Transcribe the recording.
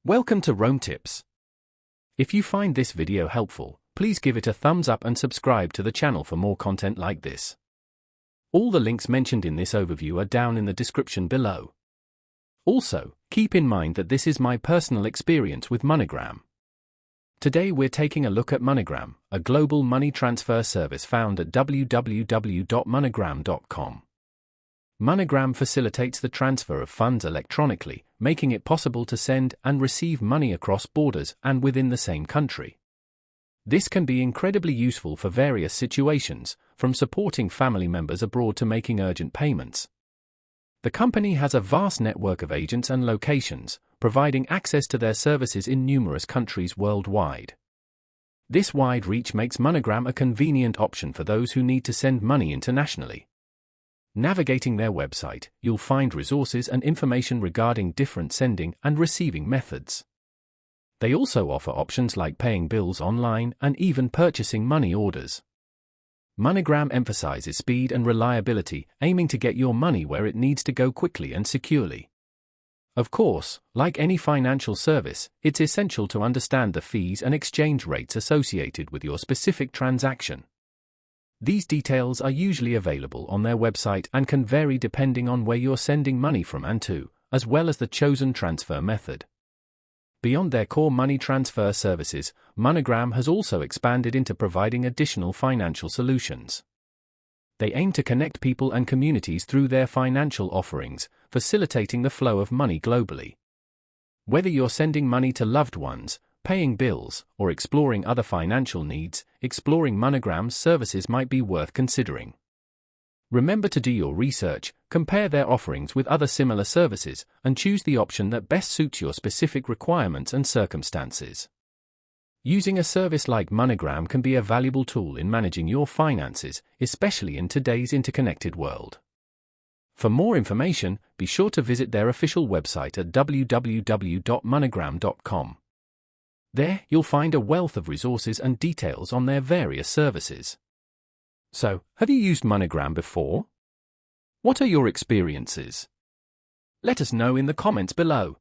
Welcome to Rome Tips. If you find this video helpful, please give it a thumbs up and subscribe to the channel for more content like this. All the links mentioned in this overview are down in the description below. Also, keep in mind that this is my personal experience with MoneyGram. Today we're taking a look at MoneyGram, a global money transfer service found at www.moneygram.com. MoneyGram facilitates the transfer of funds electronically, making it possible to send and receive money across borders and within the same country. This can be incredibly useful for various situations, from supporting family members abroad to making urgent payments. The company has a vast network of agents and locations, providing access to their services in numerous countries worldwide. This wide reach makes MoneyGram a convenient option for those who need to send money internationally. Navigating their website, you'll find resources and information regarding different sending and receiving methods. They also offer options like paying bills online and even purchasing money orders. MoneyGram emphasizes speed and reliability, aiming to get your money where it needs to go quickly and securely. Of course, like any financial service, it's essential to understand the fees and exchange rates associated with your specific transaction. These details are usually available on their website and can vary depending on where you're sending money from and to, as well as the chosen transfer method. Beyond their core money transfer services, MoneyGram has also expanded into providing additional financial solutions. They aim to connect people and communities through their financial offerings, facilitating the flow of money globally. Whether you're sending money to loved ones, paying bills, or exploring other financial needs, exploring MoneyGram's services might be worth considering. Remember to do your research, compare their offerings with other similar services, and choose the option that best suits your specific requirements and circumstances. Using a service like MoneyGram can be a valuable tool in managing your finances, especially in today's interconnected world. For more information, be sure to visit their official website at www.moneygram.com. There, you'll find a wealth of resources and details on their various services. So, have you used MoneyGram before? What are your experiences? Let us know in the comments below.